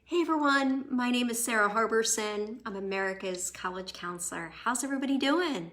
Hey everyone, my name is Sara Harberson. I'm America's college counselor. How's everybody doing?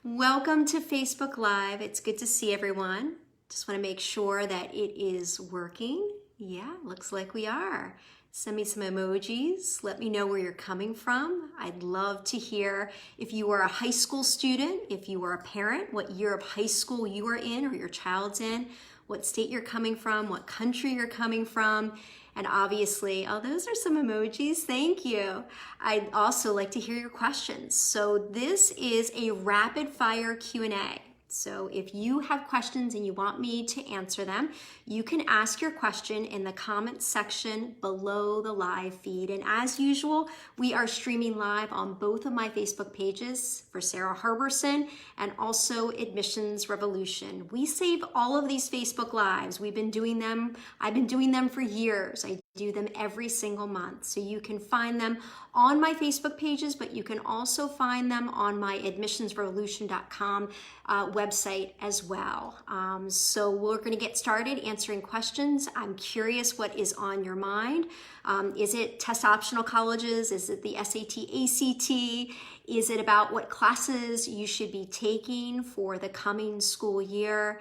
Welcome to Facebook Live. It's good to see everyone. Just want to make sure that it is working. Yeah, looks like we are. Send me some emojis. Let me know where you're coming from. I'd love to hear if you are a high school student, if you are a parent, what year of high school you are in or your child's in, what state you're coming from, what country you're coming from. And obviously, oh, those are some emojis. Thank you. I'd also like to hear your questions. So this is a rapid fire Q&A. So if you have questions and you want me to answer them, you can ask your question in the comments section below the live feed. And as usual, we are streaming live on both of my Facebook pages for Sara Harberson and also Admissions Revolution. We save all of these Facebook Lives. We've been doing them. I've been doing them for years. I do them every single month. So you can find them on my Facebook pages, but you can also find them on my admissionsrevolution.com website as well. So we're going to get started answering questions. I'm curious what is on your mind. Is it test optional colleges? Is it the SAT, ACT? Is it about what classes you should be taking for the coming school year?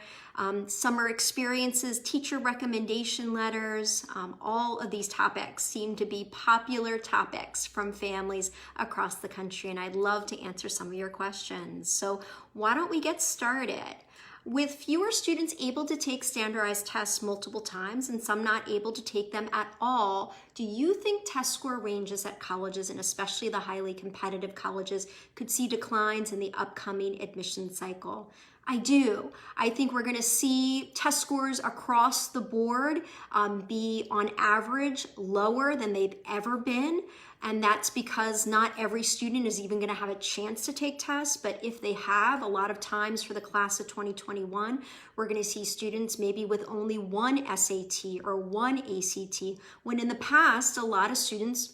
Summer experiences, teacher recommendation letters, all of these topics seem to be popular topics from families across the country, and I'd love to answer some of your questions. So why don't we get started? With fewer students able to take standardized tests multiple times and some not able to take them at all, do you think test score ranges at colleges, and especially the highly competitive colleges, could see declines in the upcoming admission cycle? I do. I think we're going to see test scores across the board be on average lower than they've ever been. And that's because not every student is even going to have a chance to take tests. But if they have, a lot of times for the class of 2021, we're going to see students maybe with only one SAT or one ACT, when in the past, a lot of students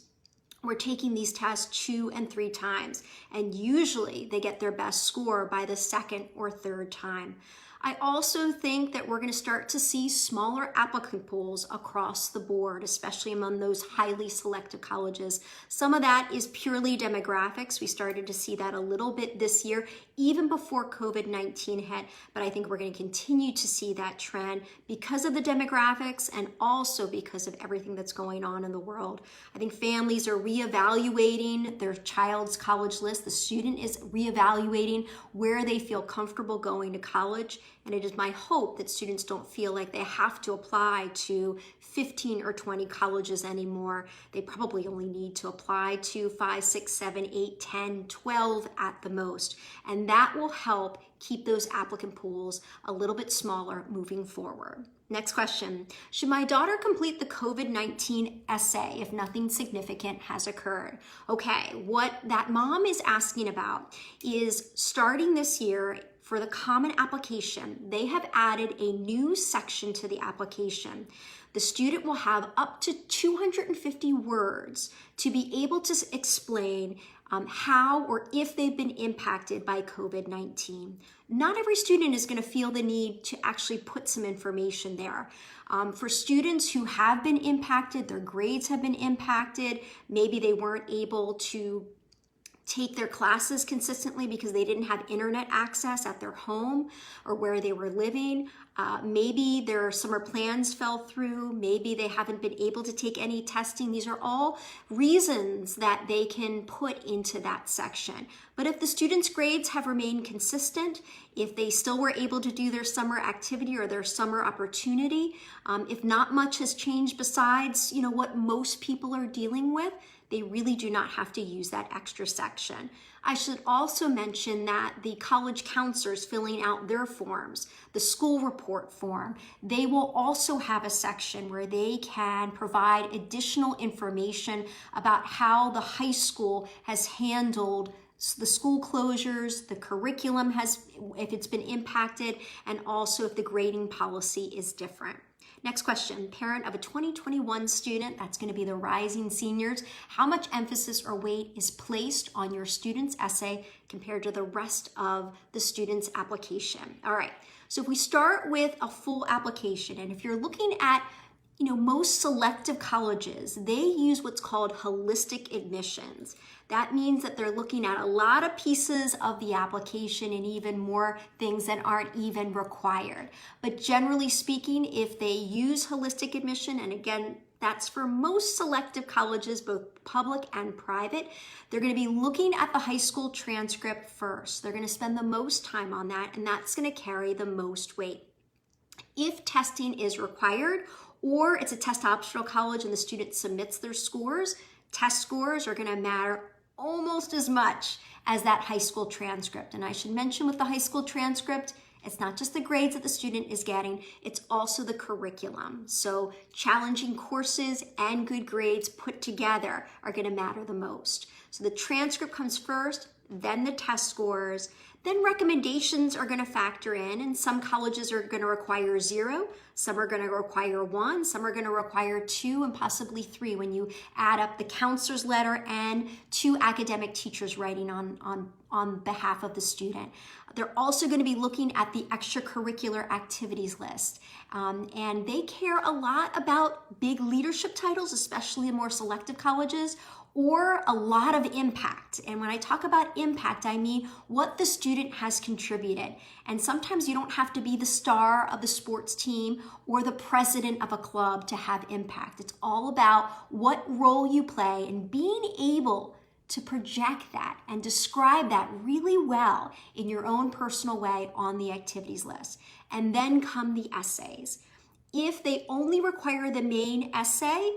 we're taking these tests 2 and 3 times, and usually they get their best score by the second or third time. I also think that we're going to start to see smaller applicant pools across the board, especially among those highly selective colleges. Some of that is purely demographics. We started to see that a little bit this year, even before COVID-19 hit, but I think we're going to continue to see that trend because of the demographics and also because of everything that's going on in the world. I think families are reevaluating their child's college list. The student is reevaluating where they feel comfortable going to college. And it is my hope that students don't feel like they have to apply to 15 or 20 colleges anymore. They probably only need to apply to 5, 6, 7, 8, 10, 12 at the most. And that will help keep those applicant pools a little bit smaller moving forward. Next question. Should my daughter complete the COVID-19 essay if nothing significant has occurred? Okay, what that mom is asking about is starting this year for the common application, they have added a new section to the application. The student will have up to 250 words to be able to explain how or if they've been impacted by COVID-19. Not every student is going to feel the need to actually put some information there. For students who have been impacted, their grades have been impacted, maybe they weren't able to take their classes consistently because they didn't have internet access at their home or where they were living. Maybe their summer plans fell through. Maybe they haven't been able to take any testing. These are all reasons that they can put into that section. But if the students' grades have remained consistent, if they still were able to do their summer activity or their summer opportunity, if not much has changed besides, what most people are dealing with, they really do not have to use that extra section. I should also mention that the college counselors filling out their forms, the school report form, they will also have a section where they can provide additional information about how the high school has handled the school closures, the curriculum if it's been impacted, and also if the grading policy is different. Next question, parent of a 2021 student, that's going to be the rising seniors. How much emphasis or weight is placed on your student's essay compared to the rest of the student's application? All right, so if we start with a full application, and if you're looking at most selective colleges, they use what's called holistic admissions. That means that they're looking at a lot of pieces of the application and even more things that aren't even required. But generally speaking, if they use holistic admission, and again, that's for most selective colleges, both public and private, they're going to be looking at the high school transcript first. They're going to spend the most time on that, and that's going to carry the most weight. If testing is required, or it's a test optional college and the student submits their scores, test scores are going to matter almost as much as that high school transcript. And I should mention with the high school transcript, it's not just the grades that the student is getting, it's also the curriculum. So challenging courses and good grades put together are going to matter the most. So the transcript comes first, then the test scores, then recommendations are going to factor in, and some colleges are going to require 0, some are going to require 1, some are going to require 2, and possibly 3 when you add up the counselor's letter and 2 academic teachers writing on behalf of the student. They're also going to be looking at the extracurricular activities list, and they care a lot about big leadership titles, especially in more selective colleges, or a lot of impact. And when I talk about impact, I mean what the student has contributed. And sometimes you don't have to be the star of the sports team or the president of a club to have impact. It's all about what role you play and being able to project that and describe that really well in your own personal way on the activities list. And then come the essays. If they only require the main essay,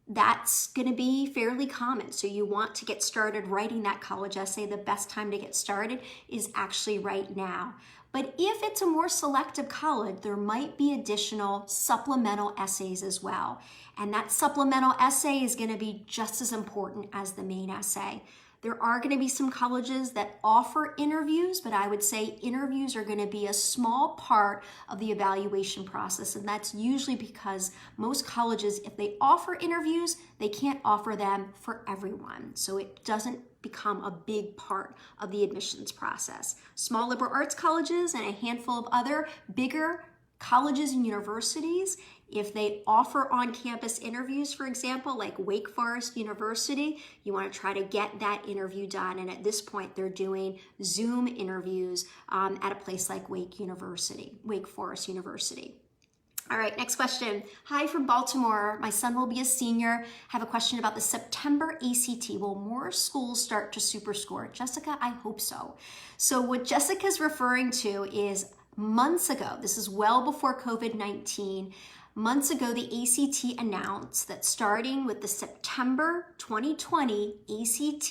that's going to be fairly common. So you want to get started writing that college essay. The best time to get started is actually right now. But if it's a more selective college, there might be additional supplemental essays as well. And that supplemental essay is going to be just as important as the main essay. There are going to be some colleges that offer interviews, but I would say interviews are going to be a small part of the evaluation process. And that's usually because most colleges, if they offer interviews, they can't offer them for everyone. So it doesn't become a big part of the admissions process. Small liberal arts colleges and a handful of other bigger colleges and universities, if they offer on-campus interviews, for example, like Wake Forest University, you want to try to get that interview done. And at this point, they're doing Zoom interviews at a place like Wake Forest University. All right, next question. Hi from Baltimore. My son will be a senior. Have a question about the September ACT. Will more schools start to superscore? Jessica, I hope so. So what Jessica's referring to is months ago, this is well before COVID-19, months ago, the ACT announced that starting with the September 2020 ACT,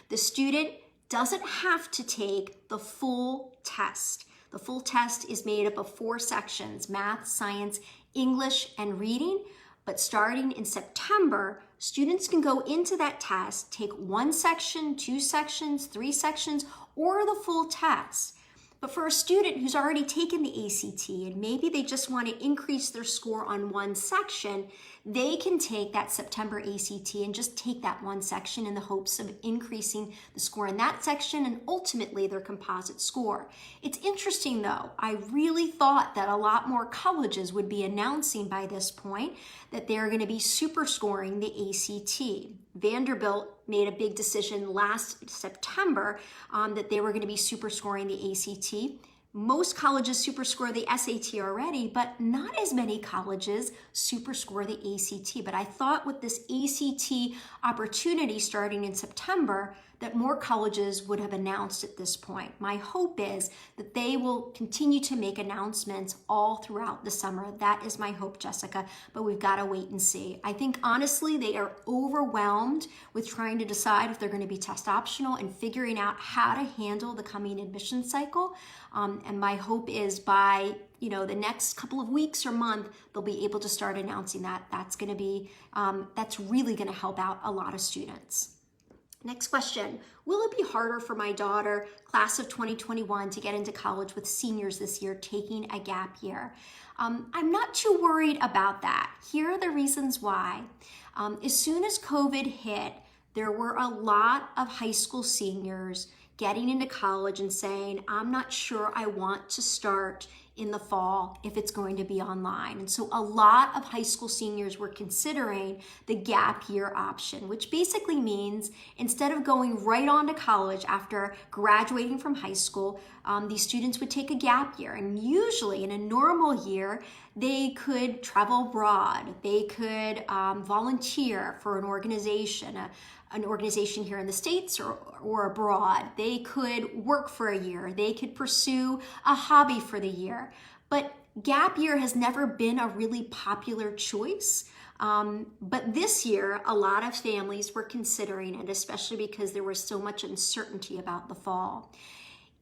the student doesn't have to take the full test. The full test is made up of 4 sections: math, science, English, and reading. But starting in September, students can go into that test, take 1 section, 2 sections, 3 sections, or the full test. But for a student who's already taken the ACT and maybe they just want to increase their score on 1 section, they can take that September ACT and just take that 1 section in the hopes of increasing the score in that section and ultimately their composite score. It's interesting though, I really thought that a lot more colleges would be announcing by this point that they're going to be super scoring the ACT. Vanderbilt made a big decision last September that they were going to be super scoring the ACT. Most colleges super score the SAT already, but not as many colleges super score the ACT. But I thought with this ACT opportunity starting in September, that more colleges would have announced at this point. My hope is that they will continue to make announcements all throughout the summer. That is my hope, Jessica, but we've got to wait and see. I think honestly, they are overwhelmed with trying to decide if they're going to be test optional and figuring out how to handle the coming admission cycle. And my hope is by the next couple of weeks or month, they'll be able to start announcing that. That's really going to help out a lot of students. Next question, will it be harder for my daughter, class of 2021, to get into college with seniors this year taking a gap year? I'm not too worried about that. Here are the reasons why. As soon as COVID hit, there were a lot of high school seniors getting into college and saying, I'm not sure I want to start in the fall if it's going to be online. And so a lot of high school seniors were considering the gap year option, which basically means instead of going right on to college after graduating from high school, these students would take a gap year. And usually in a normal year, they could travel abroad, they could volunteer for an organization here in the States or abroad. They could work for a year. They could pursue a hobby for the year. But gap year has never been a really popular choice. But this year, a lot of families were considering it, especially because there was so much uncertainty about the fall.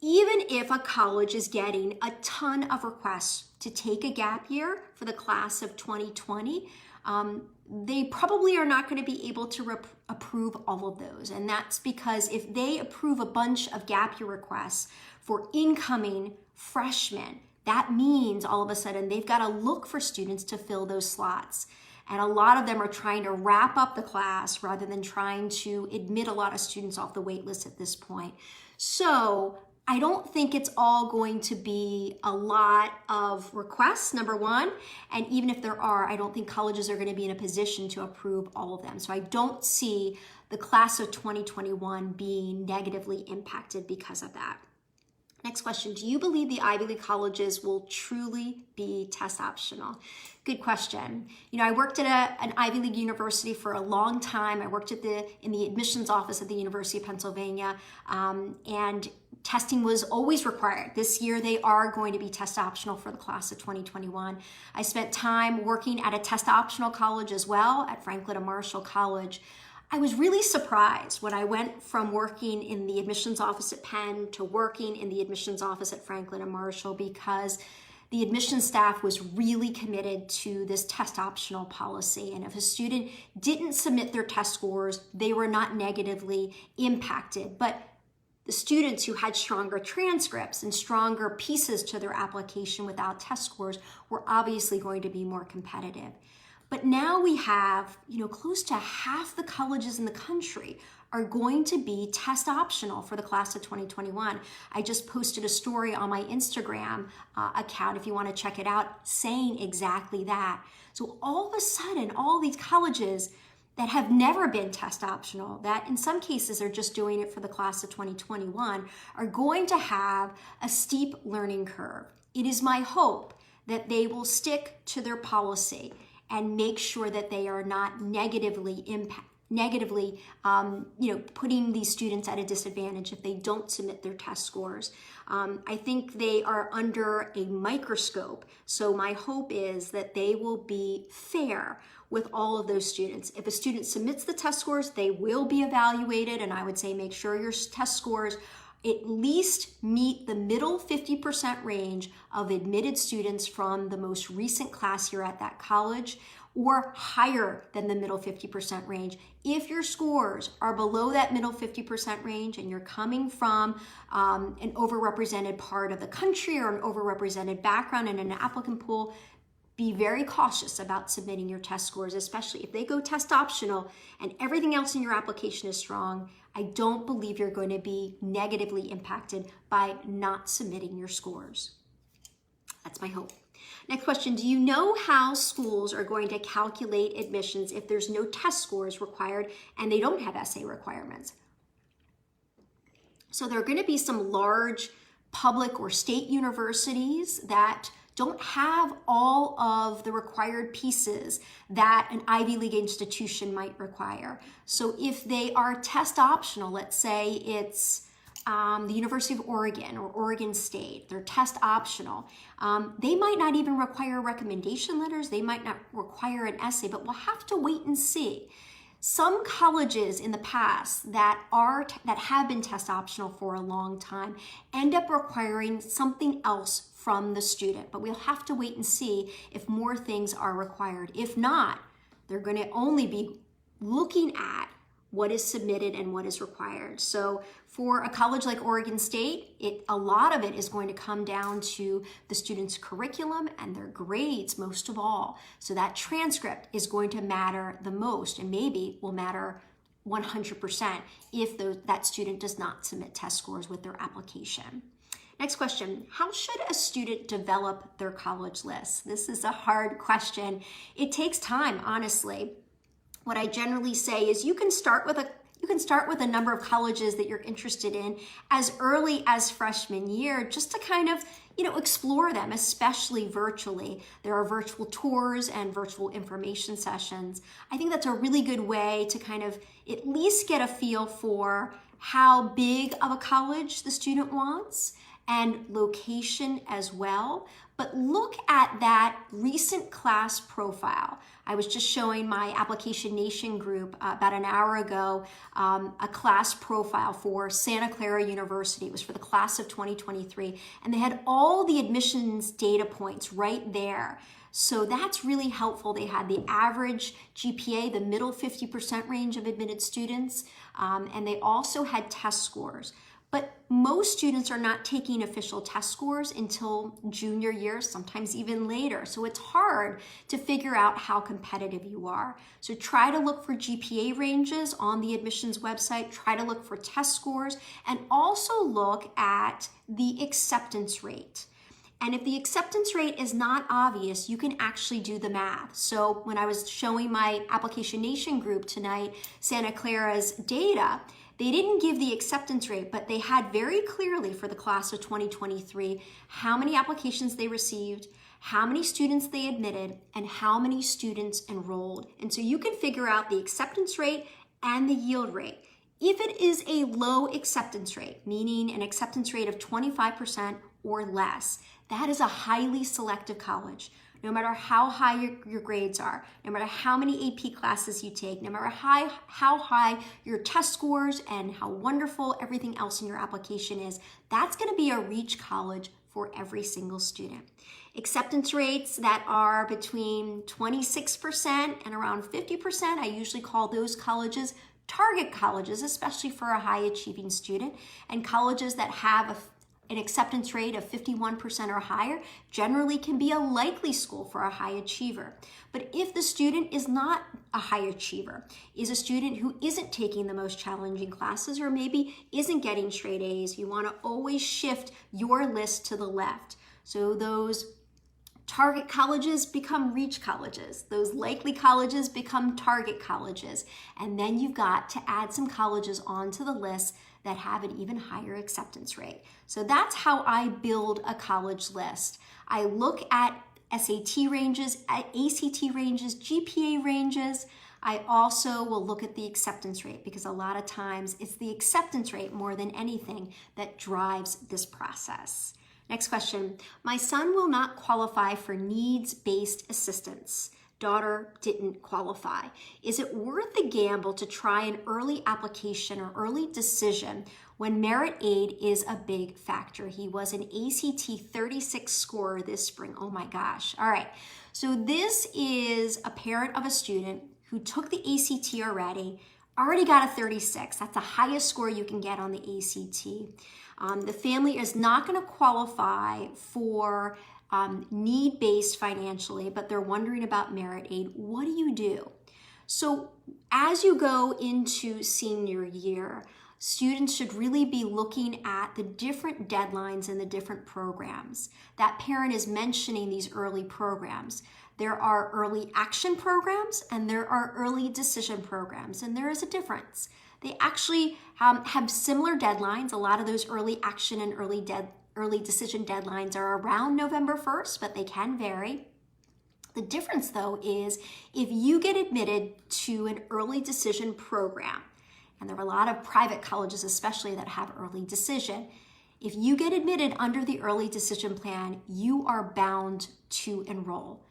Even if a college is getting a ton of requests to take a gap year for the class of 2020, they probably are not going to be able to approve all of those. And that's because if they approve a bunch of gap year requests for incoming freshmen, that means all of a sudden they've got to look for students to fill those slots. And a lot of them are trying to wrap up the class rather than trying to admit a lot of students off the wait list at this point. So I don't think it's all going to be a lot of requests, number one. And even if there are, I don't think colleges are going to be in a position to approve all of them. So I don't see the class of 2021 being negatively impacted because of that. Next question, do you believe the Ivy League colleges will truly be test optional? Good question. You know, I worked at an Ivy League university for a long time. I worked in the admissions office at the University of Pennsylvania, and testing was always required. This year, they are going to be test optional for the class of 2021. I spent time working at a test optional college as well, at Franklin and Marshall College. I was really surprised when I went from working in the admissions office at Penn to working in the admissions office at Franklin and Marshall, because the admissions staff was really committed to this test optional policy. And if a student didn't submit their test scores, they were not negatively impacted. But the students who had stronger transcripts and stronger pieces to their application without test scores were obviously going to be more competitive. But now we have, close to half the colleges in the country are going to be test optional for the class of 2021. I just posted a story on my Instagram account, if you want to check it out, saying exactly that. So all of a sudden, all these colleges that have never been test optional, that in some cases are just doing it for the class of 2021, are going to have a steep learning curve. It is my hope that they will stick to their policy and make sure that they are not negatively putting these students at a disadvantage if they don't submit their test scores. I think they are under a microscope, so my hope is that they will be fair with all of those students. If a student submits the test scores, they will be evaluated, and I would say make sure your test scores at least meet the middle 50% range of admitted students from the most recent class year at that college, or higher than the middle 50% range. If your scores are below that middle 50% range and you're coming from an overrepresented part of the country or an overrepresented background in an applicant pool, be very cautious about submitting your test scores, especially if they go test optional and everything else in your application is strong. I don't believe you're going to be negatively impacted by not submitting your scores. That's my hope. Next question, do you know how schools are going to calculate admissions if there's no test scores required and they don't have essay requirements? So there are going to be some large public or state universities that don't have all of the required pieces that an Ivy League institution might require. So if they are test optional, let's say it's the University of Oregon or Oregon State, they're test optional. They might not even require recommendation letters. They might not require an essay, but we'll have to wait and see. Some colleges in the past that have been test optional for a long time end up requiring something else from the student, but we'll have to wait and see if more things are required. If not, they're going to only be looking at what is submitted and what is required. So for a college like Oregon State, a lot of it is going to come down to the student's curriculum and their grades most of all. So that transcript is going to matter the most, and maybe will matter 100% if that student does not submit test scores with their application. Next question, how should a student develop their college list? This is a hard question. It takes time, honestly. What I generally say is you can start with a number of colleges that you're interested in as early as freshman year, just to kind of, explore them, especially virtually. There are virtual tours and virtual information sessions. I think that's a really good way to kind of at least get a feel for how big of a college the student wants and location as well. But look at that recent class profile. I was just showing my Application Nation group about an hour ago a class profile for Santa Clara University. It was for the class of 2023, and they had all the admissions data points right there. So that's really helpful. They had the average GPA, the middle 50% range of admitted students, and they also had test scores. But most students are not taking official test scores until junior year, sometimes even later. So it's hard to figure out how competitive you are. So try to look for GPA ranges on the admissions website, try to look for test scores, and also look at the acceptance rate. And if the acceptance rate is not obvious, you can actually do the math. So when I was showing my Application Nation group tonight, Santa Clara's data, they didn't give the acceptance rate, but they had very clearly for the class of 2023 how many applications they received, how many students they admitted, and how many students enrolled. And so you can figure out the acceptance rate and the yield rate. If it is a low acceptance rate, meaning an acceptance rate of 25% or less, that is a highly selective college. No matter how high your grades are, no matter how many AP classes you take, no matter how high your test scores and how wonderful everything else in your application is, that's going to be a reach college for every single student. Acceptance rates that are between 26% and around 50%, I usually call those colleges target colleges, especially for a high achieving student, and colleges that have an acceptance rate of 51% or higher generally can be a likely school for a high achiever. But if the student is not a high achiever, is a student who isn't taking the most challenging classes or maybe isn't getting straight A's, you want to always shift your list to the left. So those target colleges become reach colleges. Those likely colleges become target colleges. And then you've got to add some colleges onto the list that have an even higher acceptance rate. So that's how I build a college list. I look at SAT ranges, ACT ranges, GPA ranges. I also will look at the acceptance rate because a lot of times it's the acceptance rate more than anything that drives this process. Next question. My son will not qualify for needs-based assistance. Daughter didn't qualify. Is it worth the gamble to try an early application or early decision when merit aid is a big factor? He was an ACT 36 scorer this spring. Oh my gosh. All right. So this is a parent of a student who took the ACT already got a 36. That's the highest score you can get on the ACT. The family is not going to qualify for need-based financially, but they're wondering about merit aid. What do you do? So as you go into senior year, students should really be looking at the different deadlines and the different programs. That parent is mentioning these early programs. There are early action programs and there are early decision programs, and there is a difference. They actually have similar deadlines. A lot of those early action and early decision deadlines are around November 1st, but they can vary. The difference though is if you get admitted to an early decision program, and there are a lot of private colleges especially that have early decision, if you get admitted under the early decision plan, you are bound to enroll.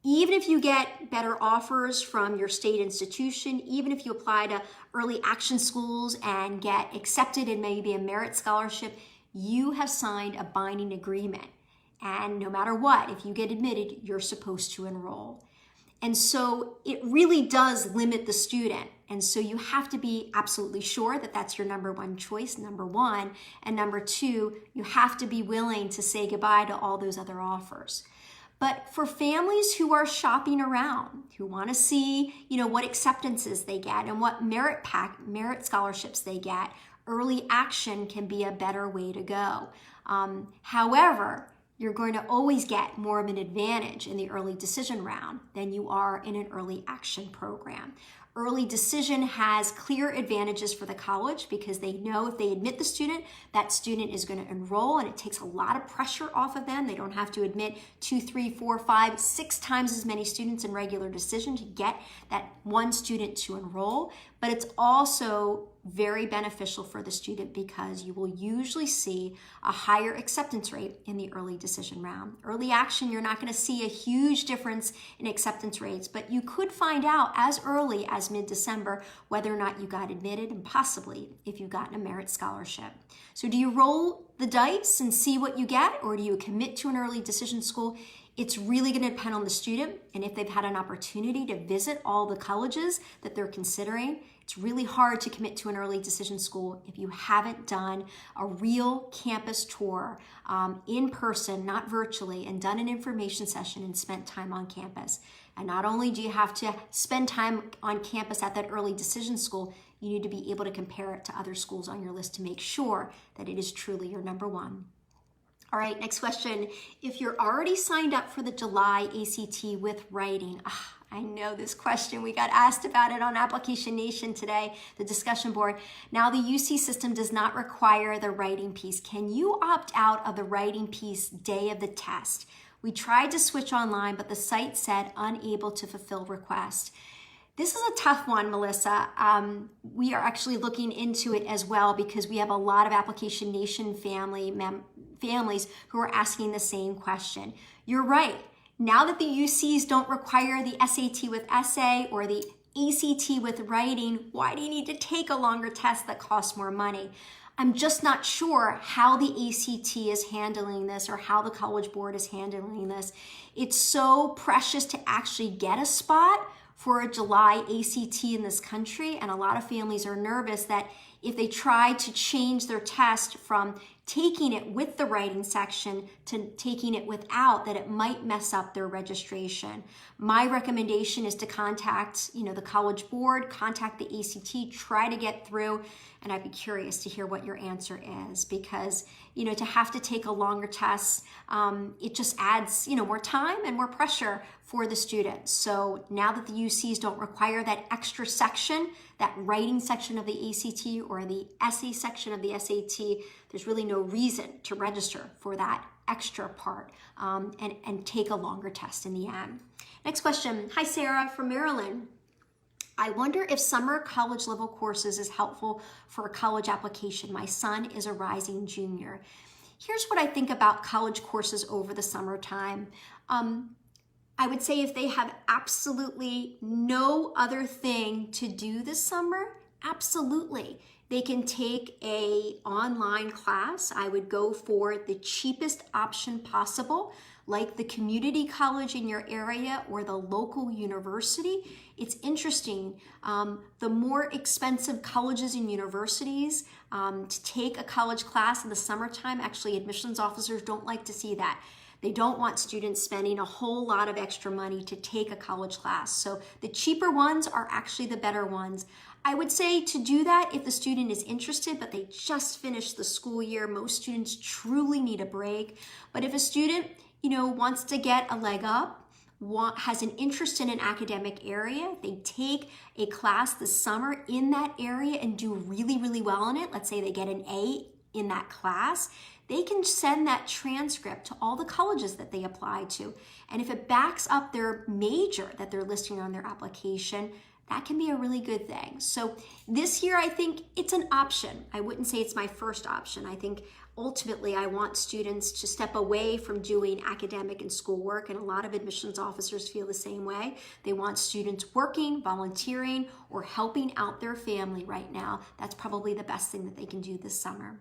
Even if you get better offers from your state institution, even if you apply to early action schools and get accepted in maybe a merit scholarship, you have signed a binding agreement. And no matter what, if you get admitted, you're supposed to enroll. And so it really does limit the student. And so you have to be absolutely sure that that's your number one choice, number one. And number two, you have to be willing to say goodbye to all those other offers. But for families who are shopping around, who want to see, what acceptances they get and what merit scholarships they get, early action can be a better way to go. However, you're going to always get more of an advantage in the early decision round than you are in an early action program. Early decision has clear advantages for the college because they know if they admit the student, that student is going to enroll, and it takes a lot of pressure off of them. They don't have to admit 2, 3, 4, 5, 6 times as many students in regular decision to get that one student to enroll. But it's also very beneficial for the student because you will usually see a higher acceptance rate in the early decision round. Early action, you're not going to see a huge difference in acceptance rates, but you could find out as early as mid-December whether or not you got admitted, and possibly if you've gotten a merit scholarship. So do you roll the dice and see what you get, or do you commit to an early decision school? It's really going to depend on the student and if they've had an opportunity to visit all the colleges that they're considering. It's really hard to commit to an early decision school if you haven't done a real campus tour in person, not virtually, and done an information session and spent time on campus. And not only do you have to spend time on campus at that early decision school, you need to be able to compare it to other schools on your list to make sure that it is truly your number one. All right, next question. If you're already signed up for the July ACT with writing, I know this question. We got asked about it on Application Nation today, the discussion board. Now the UC system does not require the writing piece. Can you opt out of the writing piece day of the test? We tried to switch online, but the site said unable to fulfill request. This is a tough one, Melissa. We are actually looking into it as well because we have a lot of Application Nation families who are asking the same question. You're right. Now that the UCs don't require the SAT with essay or the ACT with writing, why do you need to take a longer test that costs more money? I'm just not sure how the ACT is handling this or how the College Board is handling this. It's so precious to actually get a spot for a July ACT in this country, and a lot of families are nervous that if they try to change their test from taking it with the writing section to taking it without, that it might mess up their registration. My recommendation is to contact, the College Board, contact the ACT, try to get through, and I'd be curious to hear what your answer is because, to have to take a longer test, it just adds, more time and more pressure for the students. So now that the UCs don't require that extra section, that writing section of the ACT or the essay section of the SAT, there's really no reason to register for that extra part and take a longer test in the end. Next question. Hi, Sarah from Maryland. I wonder if summer college level courses is helpful for a college application. My son is a rising junior. Here's what I think about college courses over the summertime. I would say if they have absolutely no other thing to do this summer, absolutely. They can take an online class. I would go for the cheapest option possible, like the community college in your area or the local university. It's interesting. The more expensive colleges and universities to take a college class in the summertime, actually admissions officers don't like to see that. They don't want students spending a whole lot of extra money to take a college class. So the cheaper ones are actually the better ones. I would say to do that if the student is interested, but they just finished the school year. Most students truly need a break. But if a student, wants to get a leg up, has an interest in an academic area, they take a class this summer in that area and do really, really well in it. Let's say they get an A in that class. They can send that transcript to all the colleges that they apply to. And if it backs up their major that they're listing on their application, that can be a really good thing. So this year, I think it's an option. I wouldn't say it's my first option. I think ultimately I want students to step away from doing academic and schoolwork, and a lot of admissions officers feel the same way. They want students working, volunteering, or helping out their family right now. That's probably the best thing that they can do this summer.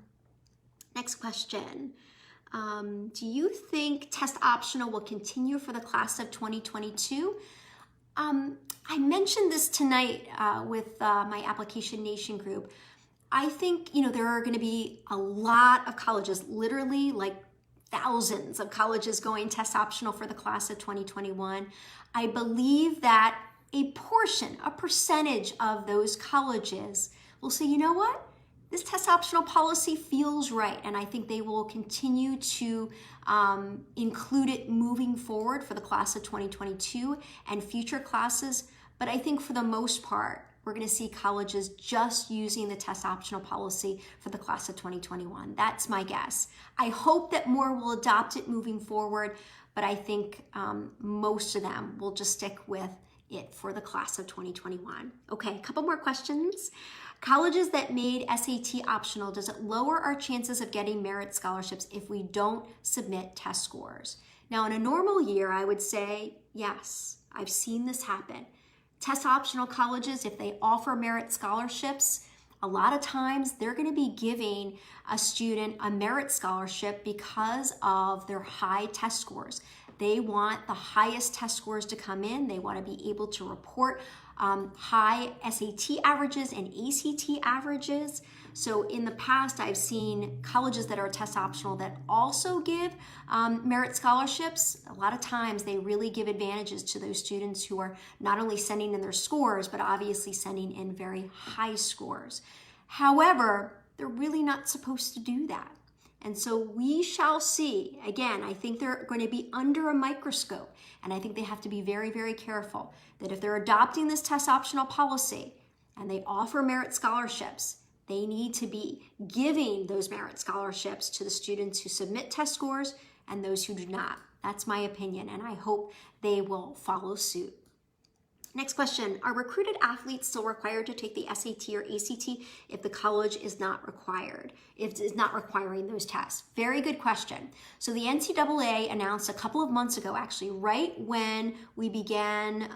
Next question. Do you think test optional will continue for the class of 2022? I mentioned this tonight with my Application Nation group. I think, there are going to be a lot of colleges, literally like thousands of colleges going test optional for the class of 2021. I believe that a percentage of those colleges will say, you know what? this test optional policy feels right, and I think they will continue to include it moving forward for the class of 2022 and future classes. But I think for the most part, we're going to see colleges just using the test optional policy for the class of 2021. That's my guess. I hope that more will adopt it moving forward, but I think most of them will just stick with it for the class of 2021. Okay, a couple more questions. Colleges that made SAT optional, does it lower our chances of getting merit scholarships if we don't submit test scores? Now, in a normal year, I would say yes. I've seen this happen. Test optional colleges, if they offer merit scholarships, a lot of times they're going to be giving a student a merit scholarship because of their high test scores. They want the highest test scores to come in. They want to be able to report high SAT averages and ACT averages. So in the past, I've seen colleges that are test optional that also give merit scholarships. A lot of times they really give advantages to those students who are not only sending in their scores, but obviously sending in very high scores. However, they're really not supposed to do that. And so we shall see. Again, I think they're going to be under a microscope, and I think they have to be very, very careful that if they're adopting this test optional policy and they offer merit scholarships, they need to be giving those merit scholarships to the students who submit test scores and those who do not. That's my opinion, and I hope they will follow suit. Next question, are recruited athletes still required to take the SAT or ACT if the college is not required, if it is not requiring those tests? Very good question. So the NCAA announced a couple of months ago, actually, right when we began,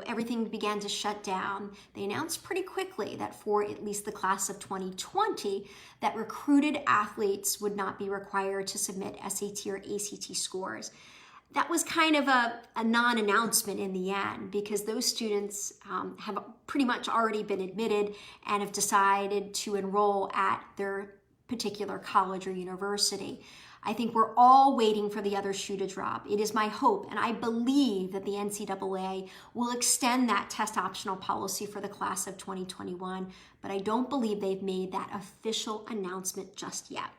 everything began to shut down, they announced pretty quickly that for at least the class of 2020, that recruited athletes would not be required to submit SAT or ACT scores. That was kind of a non-announcement in the end because those students have pretty much already been admitted and have decided to enroll at their particular college or university. I think we're all waiting for the other shoe to drop. It is my hope, and I believe that the NCAA will extend that test optional policy for the class of 2021, but I don't believe they've made that official announcement just yet.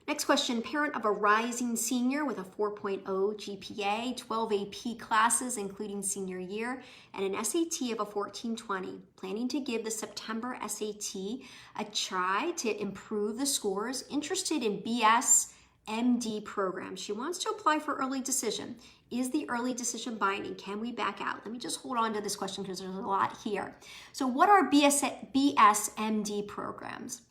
Next question, parent of a rising senior with a 4.0 GPA, 12 AP classes including senior year, and an SAT of a 1420, planning to give the September SAT a try to improve the scores, interested in BS MD program. She wants to apply for early decision. Is the early decision binding? Can we back out? Let me just hold on to this question because there's a lot here. So what are BS MD programs?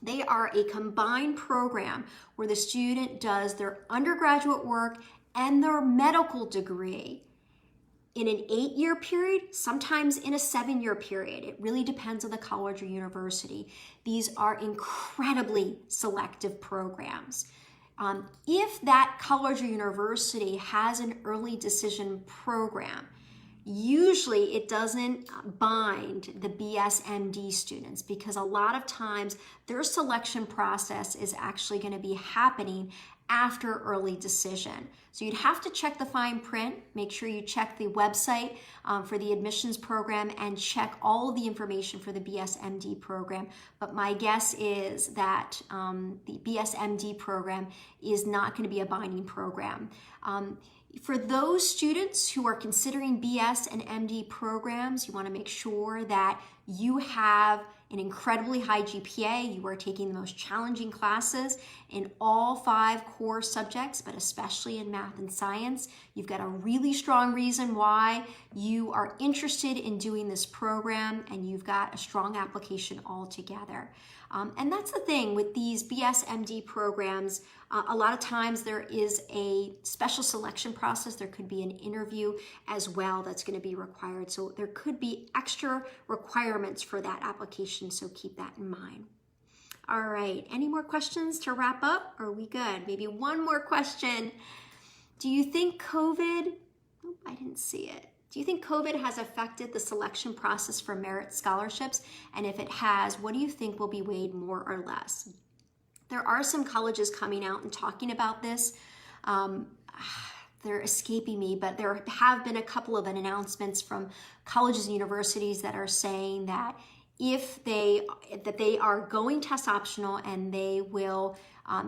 They are a combined program where the student does their undergraduate work and their medical degree in an 8-year period, sometimes in a 7-year period. It really depends on the college or university. These are incredibly selective programs. If that college or university has an early decision program, usually it doesn't bind the BSMD students because a lot of times their selection process is actually going to be happening after early decision. So you'd have to check the fine print, make sure you check the website for the admissions program and check all of the information for the BSMD program. But my guess is that the BSMD program is not going to be a binding program. For those students who are considering BS and MD programs, you want to make sure that you have an incredibly high GPA. You are taking the most challenging classes in all 5 core subjects, but especially in math and science. You've got a really strong reason why you are interested in doing this program, and you've got a strong application altogether. And that's the thing with these BSMD programs. A lot of times there is a special selection process. There could be an interview as well that's going to be required. So there could be extra requirements for that application. So keep that in mind. All right. Any more questions to wrap up? Are we good? Maybe one more question. Do you think COVID, oh, I didn't see it. Do you think COVID has affected the selection process for merit scholarships? And if it has, what do you think will be weighed more or less? There are some colleges coming out and talking about this. They're escaping me, but there have been a couple of announcements from colleges and universities that are saying that that they are going test optional, and they will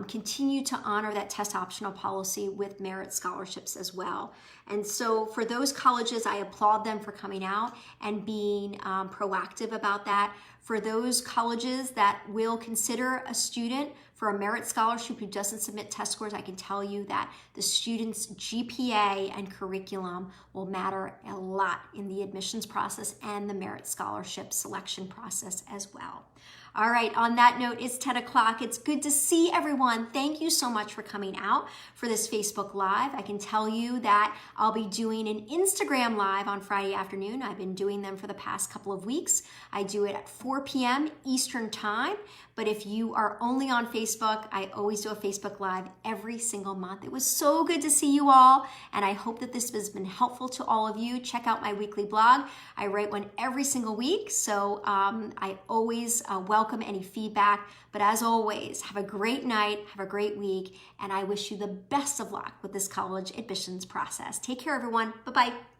continue to honor that test optional policy with merit scholarships as well. And so for those colleges, I applaud them for coming out and being proactive about that. For those colleges that will consider a student for a merit scholarship who doesn't submit test scores, I can tell you that the student's GPA and curriculum will matter a lot in the admissions process and the merit scholarship selection process as well. All right, on that note, it's 10 o'clock. It's good to see everyone. Thank you so much for coming out for this Facebook Live. I can tell you that I'll be doing an Instagram Live on Friday afternoon. I've been doing them for the past couple of weeks. I do it at 4 p.m. Eastern Time. But if you are only on Facebook, I always do a Facebook Live every single month. It was so good to see you all, and I hope that this has been helpful to all of you. Check out my weekly blog. I write one every single week, so I always welcome any feedback. But as always, have a great night, have a great week, and I wish you the best of luck with this college admissions process. Take care, everyone. Bye-bye.